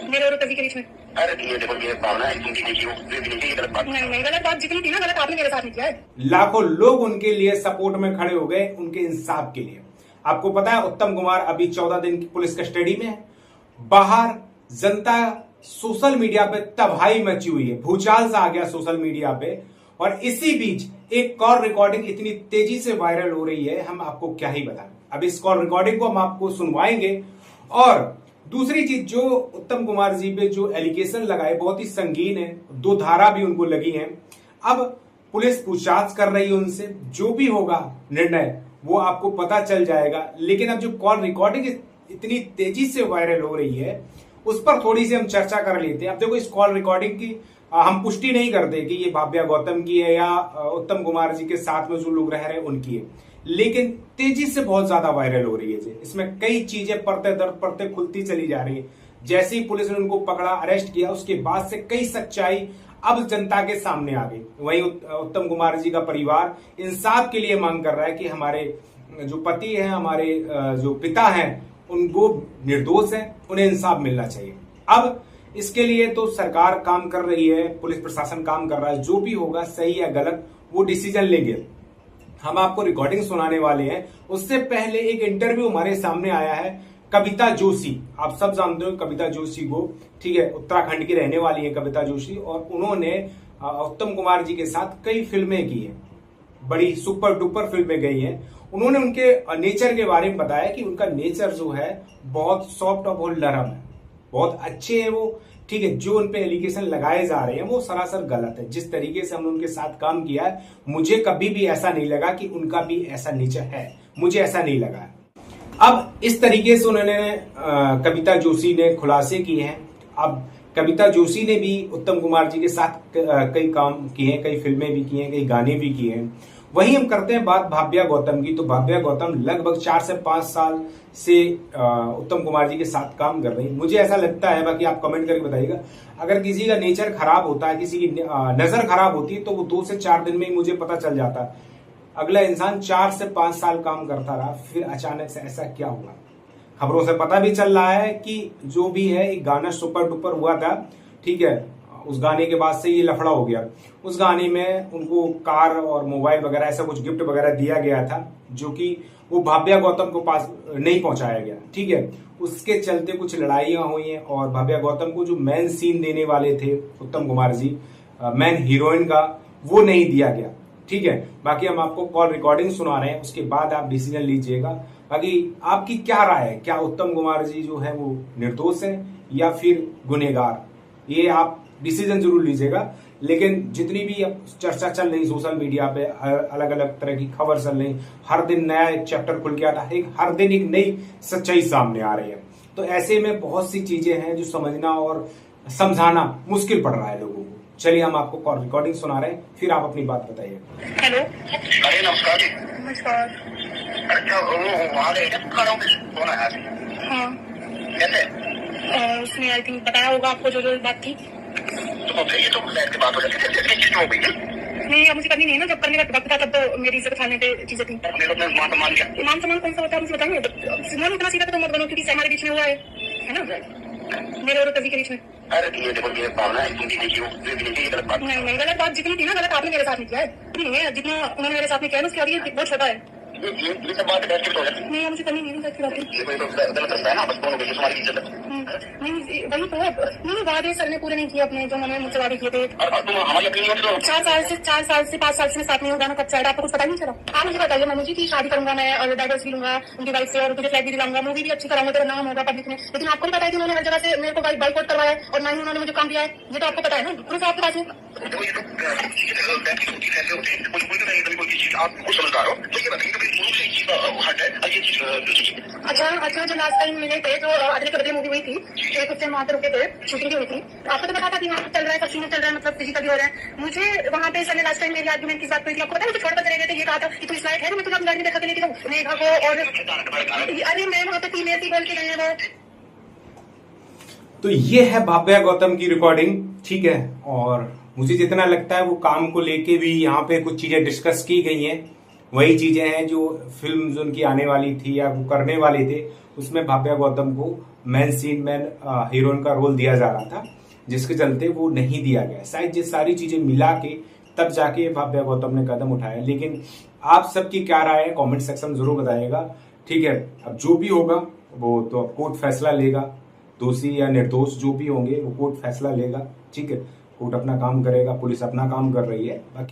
मेरे और कभी के बीच में। अरे ये देखो ये भावना है हिंदी देखिए ये भी नहीं गलत बात नहीं गलत बात जितनी थी ना गलत आपने मेरे साथ नहीं किया है। लाखों लोग उनके लिए सपोर्ट में खड़े हो गए, उनके इंसाफ के लिए। आपको पता है उत्तम कुमार अभी 14 दिन की पुलिस कस्टडी में है। बाहर जनता सोशल मीडिया पे तबाही मची हुई है, भूचाल सा आ गया सोशल मीडिया पे। और इसी बीच एक कॉल रिकॉर्डिंग इतनी तेजी से वायरल हो रही है, हम आपको क्या ही बताएं। अब इस कॉल रिकॉर्डिंग को हम आपको सुनवाएंगे। और दूसरी चीज, जो उत्तम कुमार जी पे जो एलिगेशन लगाए बहुत ही संगीन है, 2 धारा भी उनको लगी हैं। अब पुलिस पूछताछ कर रही है उनसे, जो भी होगा निर्णय वो आपको पता चल जाएगा। लेकिन अब जो कॉल रिकॉर्डिंग इतनी तेजी से वायरल हो रही है उस पर थोड़ी सी हम चर्चा कर लेते हैं। अब देखो, इस कॉल रिकॉर्डिंग की हम पुष्टि नहीं करते कि ये भाव्या गौतम की है या उत्तम कुमार जी के साथ में जो लोग रह रहे हैं उनकी है, लेकिन तेजी से बहुत ज्यादा वायरल हो रही है। इसमें कई चीजें परते दर परते खुलती चली जा रही है। जैसे ही पुलिस ने उनको पकड़ा, अरेस्ट किया, उसके बाद से कई सच्चाई अब जनता के सामने आ गई। वहीं उत्तम कुमार जी का परिवार इंसाफ के लिए मांग कर रहा है कि हमारे जो पति हैं, हमारे जो पिता हैं, उनको निर्दोष हैं, उन्हें इंसाफ मिलना चाहिए। अब इसके लिए तो सरकार काम कर रही है, पुलिस प्रशासन काम कर रहा है। जो भी होगा सही या गलत वो डिसीजन लेंगे। हम आपको रिकॉर्डिंग सुनाने वाले हैं। उससे पहले एक इंटरव्यू हमारे सामने आया है कविता जोशी। आप सब जानते हो कविता जोशी को, ठीक है, उत्तराखंड की रहने वाली है कविता जोशी। और उन्होंने उत्तम कुमार जी के साथ कई फिल्में की हैं, बड़ी सुपर डुपर फिल्में गई हैं। उन्होंने उनके नेचर के बारे में बताया कि उनका नेचर जो है बहुत सॉफ्ट और बहुत नरम है, बहुत अच्छे हैं वो, ठीक है। जो उन पे एलिगेशन लगाए जा रहे हैं वो सरासर गलत है। जिस तरीके से हमने उनके साथ काम किया है, मुझे कभी भी ऐसा नहीं लगा कि उनका भी ऐसा नेचर है, मुझे ऐसा नहीं लगा। अब इस तरीके से उन्होंने कविता जोशी ने खुलासे किए हैं। अब कविता जोशी ने भी उत्तम कुमार जी के साथ कई काम किए हैं, कई फिल्में भी की हैं, कई गाने भी किए हैं। वहीं हम करते हैं बात भाव्या गौतम की। तो भाव्या गौतम लगभग 4 से 5 साल से उत्तम कुमार जी के साथ काम कर रही है। मुझे ऐसा लगता है, बाकी आप कमेंट करके बताइएगा, अगर किसी का नेचर खराब होता है, किसी की नजर खराब होती है, तो वो 2 से 4 दिन में ही मुझे पता चल जाता है। अगला इंसान 4 से 5 साल काम करता रहा, फिर अचानक से ऐसा क्या हुआ। खबरों से पता भी चल रहा है कि जो भी है, एक गाना सुपर डुपर हुआ था, ठीक है, उस गाने के बाद से ये लफड़ा हो गया। उस गाने में उनको कार और मोबाइल वगैरह ऐसा कुछ गिफ्ट वगैरह दिया गया था, जो कि वो भाव्या गौतम को पास नहीं पहुंचाया गया, ठीक है। उसके चलते कुछ लड़ाइयां हुई हैं और भाव्या गौतम को जो मेन सीन देने वाले थे उत्तम कुमार जी, मेन हीरोइन का, वो नहीं दिया गया, ठीक है। बाकी हम आपको कॉल रिकॉर्डिंग सुना रहे हैं, उसके बाद आप डिसीजन लीजिएगा। बाकी आपकी क्या राय है, क्या उत्तम कुमार जी जो है वो निर्दोष है या फिर गुनहगार, ये आप डिसीजन जरूर लीजिएगा। लेकिन जितनी भी चर्चा चल रही सोशल मीडिया पे, अलग अलग तरह की खबर चल रही, हर दिन नया एक चैप्टर खुल के आता है, हर दिन एक नई सच्चाई सामने आ रही है। तो ऐसे में बहुत सी चीजें हैं जो समझना और समझाना मुश्किल पड़ रहा है लोगों को। चलिए हम आपको कॉल रिकॉर्डिंग सुना रहे हैं, फिर आप अपनी बात बताइए। हेलो, अरे नमस्कार जी। नमस्कार। अच्छा वो वहाँ फोन आया था। हाँ, कैसे? उसमें आई थिंक बताया होगा आपको जो जो बात थी। तो फिर ये तो फ्लैट की बात हो जाती है, चीज हो गई है। नहीं, अब मुझे करनी नहीं ना, जब करने का वक्त था तब तो मेरी इज्जत खाने पे चीजें थी। मेरे को मान सम्मान दिया। मान सम्मान कौन सा होता है मुझे बताइए। सिग्नल उतना सीधा तो मत बनो, क्योंकि हमारे बीच में हुआ है ना, मेरे और कभी के बीच में। अरे ये देखो ये भावना है हिंदी देखिए ये भी नहीं गलत बात नहीं गलत बात जितनी थी ना गलत आपने मेरे साथ नहीं किया है। नहीं है जितना उन्होंने मेरे साथ नहीं किया ना, उसके बाद ये बहुत छोटा है। ये सब बात बैठ के हो जाती है। नहीं, मुझे करनी नहीं बात। ये कोई तो गलत रास्ता है ना, बस फोन हो गई तुम्हारी इज्जत है। नहीं वही तो नहीं, वादे सर ने पूरे नहीं किए अपने, जो हमें मुझसे वादे किए थे। और तुम हमारी यकीन नहीं होती तो 4 साल से 5 साल से साथ में होगा ना, कब साइड आपको कुछ पता नहीं चला। आप मुझे बताइए, मैं मुझे की शादी करूंगा मैं और डाइवर्स भी लूंगा उनकी वाइफ से, और तुझे फ्लैट भी दिलाऊंगा, मूवी भी अच्छी कराऊंगा, तेरा नाम होगा पब्लिक में। लेकिन आपको भी पता है कि उन्होंने हर जगह से मेरे को बाइकआउट करवाया है और ना ही उन्होंने मुझे काम दिया है। ये तो आपको पता है ना, प्रूफ आपके पास है। आपको समझदार हो तो ये बताइए अच्छा, जो लास्ट टाइम मिले थे, जो अगले के बदले मूवी हुई थी, एक उससे वहाँ पे रुके थे, शूटिंग हुई थी, आपको तो पता था कि वहाँ चल रहा है, सब चीजें चल रहा है, मतलब फिजिकल हो रहा है। मुझे वहाँ पे सर ने लास्ट टाइम मेरी आर्गुमेंट किस बात पे थी आपको पता है, मुझे छोड़ बदले रहे थे, ये कहा था कि तू इस लायक है, मैं तुझे अपनी गाड़ी में देखा के लेती हूँ नेहा को, और अरे मैं वहाँ पे फीमेल थी बोल के गए हैं वो। तो ये है भाव्या गौतम की रिकॉर्डिंग, ठीक है। और मुझे जितना लगता है वो काम को लेके भी यहाँ पे कुछ चीजें डिस्कस की गई हैं, वही चीजें हैं जो फिल्म जो उनकी आने वाली थी या वो करने वाले थे, उसमें भाव्या गौतम को मेन सीन में हीरोइन का रोल दिया जा रहा था, जिसके चलते वो नहीं दिया गया। शायद ये सारी चीजें मिला के तब जाके भव्या गौतम ने कदम उठाया। लेकिन आप सबकी क्या राय है कमेंट सेक्शन में जरूर बताइएगा। ठीक है, अब जो भी होगा वो तो कोर्ट फैसला लेगा, दोषी या निर्दोष जो भी होंगे वो कोर्ट फैसला लेगा। ठीक है, कोर्ट अपना काम करेगा, पुलिस अपना काम कर रही है। बाकी